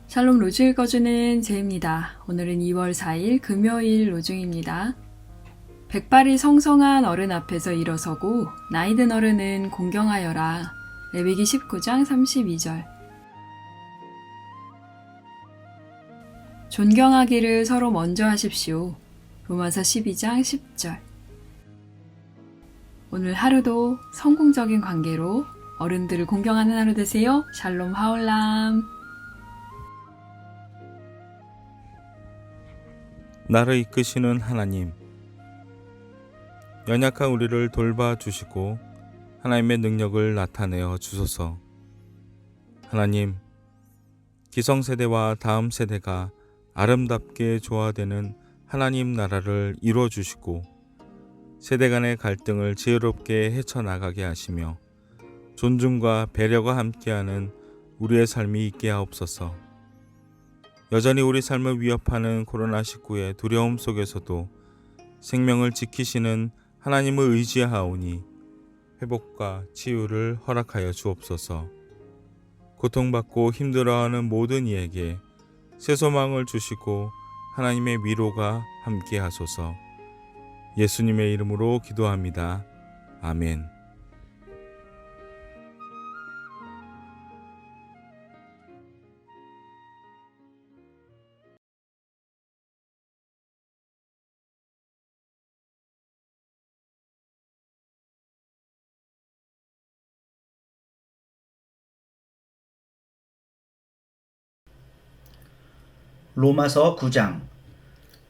샬롬 로즈 읽어주는 제입니다. 오늘은 2월 4일 금요일 로중입니다. 백발이 성성한 어른 앞에서 일어서고 나이든 어른은 공경하여라. 레위기 19장 32절. 존경하기를 서로 먼저 하십시오. 로마서 12장 10절. 오늘 하루도 성공적인 관계로 어른들을 공경하는 하루 되세요. 샬롬 하올람. 나를 이끄시는 하나님, 연약한 우리를 돌봐주시고 하나님의 능력을 나타내어 주소서. 하나님, 기성세대와 다음 세대가 아름답게 조화되는 하나님 나라를 이루어주시고 세대 간의 갈등을 지혜롭게 헤쳐나가게 하시며 존중과 배려가 함께하는 우리의 삶이 있게 하옵소서. 여전히 우리 삶을 위협하는 코로나19의 두려움 속에서도 생명을 지키시는 하나님을 의지하오니 회복과 치유를 허락하여 주옵소서. 고통받고 힘들어하는 모든 이에게 새 소망을 주시고 하나님의 위로가 함께 하소서. 예수님의 이름으로 기도합니다. 아멘. 로마서 9장.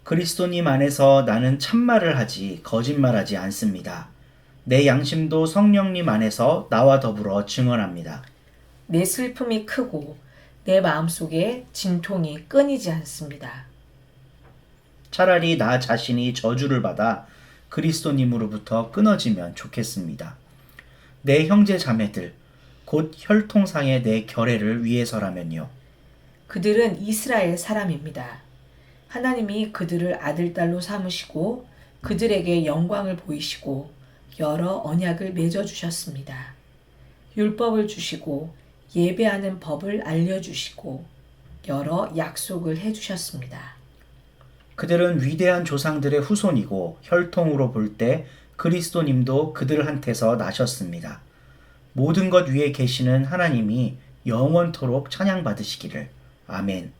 그리스도님 안에서 나는 참말을 하지 거짓말하지 않습니다. 내 양심도 성령님 안에서 나와 더불어 증언합니다. 내 슬픔이 크고 내 마음속에 진통이 끊이지 않습니다. 차라리 나 자신이 저주를 받아 그리스도님으로부터 끊어지면 좋겠습니다. 내 형제 자매들, 곧 혈통상의 내 결례를 위해서라면요. 그들은 이스라엘 사람입니다. 하나님이 그들을 아들딸로 삼으시고 그들에게 영광을 보이시고 여러 언약을 맺어주셨습니다. 율법을 주시고 예배하는 법을 알려주시고 여러 약속을 해주셨습니다. 그들은 위대한 조상들의 후손이고 혈통으로 볼 때 그리스도님도 그들한테서 나셨습니다. 모든 것 위에 계시는 하나님이 영원토록 찬양받으시기를. 아멘.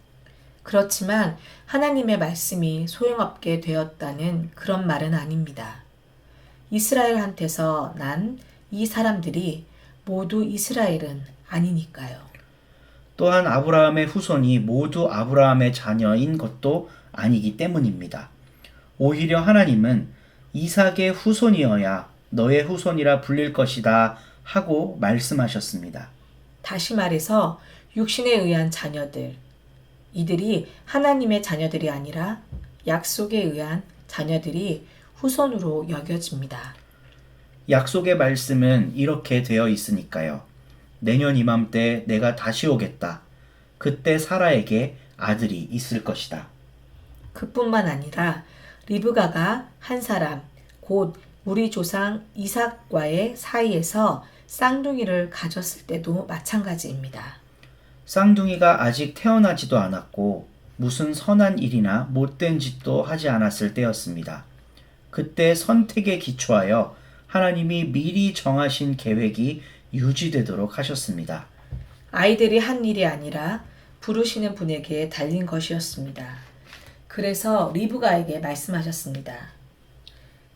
그렇지만 하나님의 말씀이 소용없게 되었다는 그런 말은 아닙니다. 이스라엘한테서 난 이 사람들이 모두 이스라엘은 아니니까요. 또한 아브라함의 후손이 모두 아브라함의 자녀인 것도 아니기 때문입니다. 오히려 하나님은 이삭의 후손이어야 너의 후손이라 불릴 것이다 하고 말씀하셨습니다. 다시 말해서 육신에 의한 자녀들, 이들이 하나님의 자녀들이 아니라 약속에 의한 자녀들이 후손으로 여겨집니다. 약속의 말씀은 이렇게 되어 있으니까요. 내년 이맘때 내가 다시 오겠다. 그때 사라에게 아들이 있을 것이다. 그뿐만 아니라 리브가가 한 사람, 곧 우리 조상 이삭과의 사이에서 쌍둥이를 가졌을 때도 마찬가지입니다. 쌍둥이가 아직 태어나지도 않았고 무슨 선한 일이나 못된 짓도 하지 않았을 때였습니다. 그때 선택에 기초하여 하나님이 미리 정하신 계획이 유지되도록 하셨습니다. 아이들이 한 일이 아니라 부르시는 분에게 달린 것이었습니다. 그래서 리브가에게 말씀하셨습니다.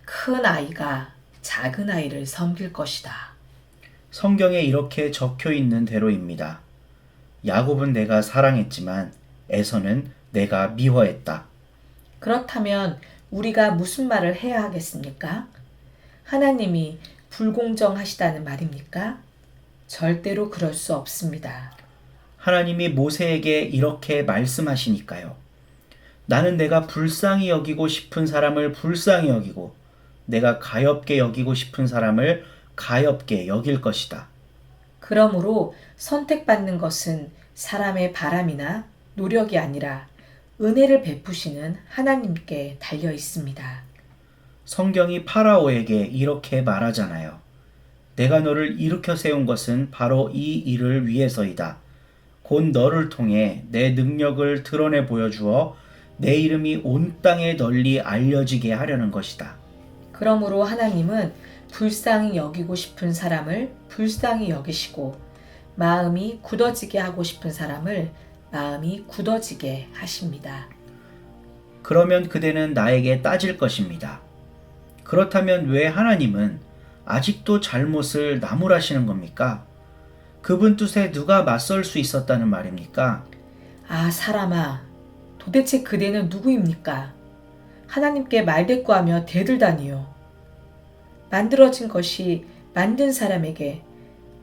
큰 아이가 작은 아이를 섬길 것이다. 성경에 이렇게 적혀 있는 대로입니다. 야곱은 내가 사랑했지만 에서는 내가 미워했다. 그렇다면 우리가 무슨 말을 해야 하겠습니까? 하나님이 불공정하시다는 말입니까? 절대로 그럴 수 없습니다. 하나님이 모세에게 이렇게 말씀하시니까요. 나는 내가 불쌍히 여기고 싶은 사람을 불쌍히 여기고 내가 가엾게 여기고 싶은 사람을 가엾게 여길 것이다. 그러므로 선택받는 것은 사람의 바람이나 노력이 아니라 은혜를 베푸시는 하나님께 달려 있습니다. 성경이 파라오에게 이렇게 말하잖아요. 내가 너를 일으켜 세운 것은 바로 이 일을 위해서이다. 곧 너를 통해 내 능력을 드러내 보여주어 내 이름이 온 땅에 널리 알려지게 하려는 것이다. 그러므로 하나님은 불쌍히 여기고 싶은 사람을 불쌍히 여기시고 마음이 굳어지게 하고 싶은 사람을 마음이 굳어지게 하십니다. 그러면 그대는 나에게 따질 것입니다. 그렇다면 왜 하나님은 아직도 잘못을 나무라시는 겁니까? 그분 뜻에 누가 맞설 수 있었다는 말입니까? 아, 사람아, 도대체 그대는 누구입니까? 하나님께 말대꾸하며 대들다니요. 만들어진 것이 만든 사람에게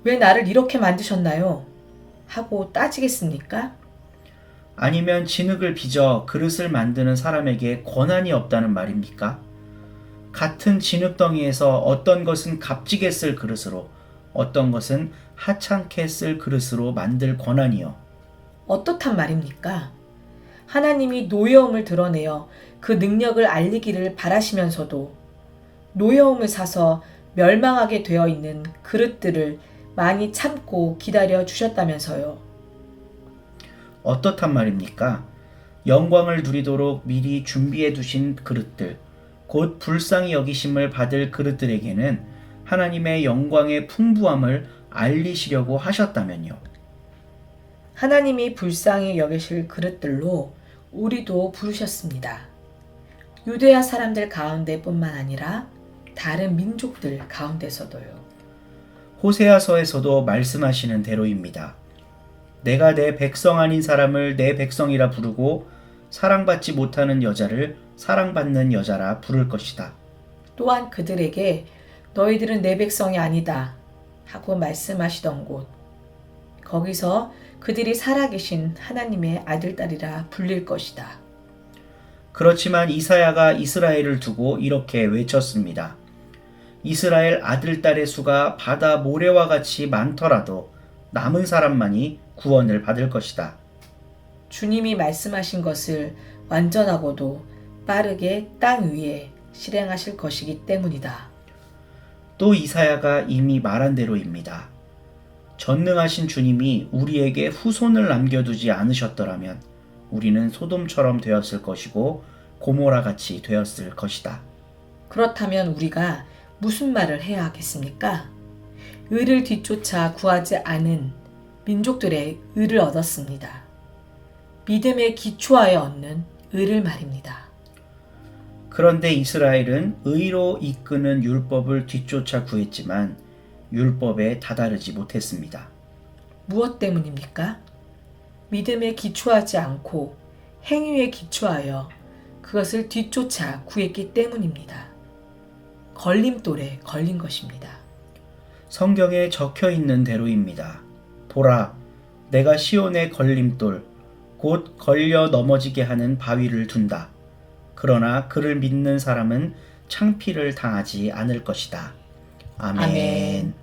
왜 나를 이렇게 만드셨나요? 하고 따지겠습니까? 아니면 진흙을 빚어 그릇을 만드는 사람에게 권한이 없다는 말입니까? 같은 진흙덩이에서 어떤 것은 값지게 쓸 그릇으로 어떤 것은 하찮게 쓸 그릇으로 만들 권한이요. 어떻단 말입니까? 하나님이 노여움을 드러내어 그 능력을 알리기를 바라시면서도 노여움을 사서 멸망하게 되어 있는 그릇들을 많이 참고 기다려 주셨다면서요. 어떻단 말입니까? 영광을 누리도록 미리 준비해 두신 그릇들, 곧 불쌍히 여기심을 받을 그릇들에게는 하나님의 영광의 풍부함을 알리시려고 하셨다면요. 하나님이 불쌍히 여기실 그릇들로 우리도 부르셨습니다. 유대야 사람들 가운데뿐만 아니라 다른 민족들 가운데서도요. 호세아서에서도 말씀하시는 대로입니다. 내가 내 백성 아닌 사람을 내 백성이라 부르고 사랑받지 못하는 여자를 사랑받는 여자라 부를 것이다. 또한 그들에게 너희들은 내 백성이 아니다 하고 말씀하시던 곳, 거기서 그들이 살아계신 하나님의 아들딸이라 불릴 것이다. 그렇지만 이사야가 이스라엘을 두고 이렇게 외쳤습니다. 이스라엘 아들딸의 수가 바다 모래와 같이 많더라도 남은 사람만이 구원을 받을 것이다. 주님이 말씀하신 것을 완전하고도 빠르게 땅 위에 실행하실 것이기 때문이다. 또 이사야가 이미 말한 대로입니다. 전능하신 주님이 우리에게 후손을 남겨두지 않으셨더라면 우리는 소돔처럼 되었을 것이고 고모라같이 되었을 것이다. 그렇다면 우리가 무슨 말을 해야 하겠습니까? 의를 뒤쫓아 구하지 않은 민족들의 의를 얻었습니다. 믿음에 기초하여 얻는 의를 말입니다. 그런데 이스라엘은 의로 이끄는 율법을 뒤쫓아 구했지만 율법에 다다르지 못했습니다. 무엇 때문입니까? 믿음에 기초하지 않고 행위에 기초하여 그것을 뒤쫓아 구했기 때문입니다. 걸림돌에 걸린 것입니다. 성경에 적혀 있는 대로입니다. 보라, 내가 시온의 걸림돌, 곧 걸려 넘어지게 하는 바위를 둔다. 그러나 그를 믿는 사람은 창피를 당하지 않을 것이다. 아멘. 아멘.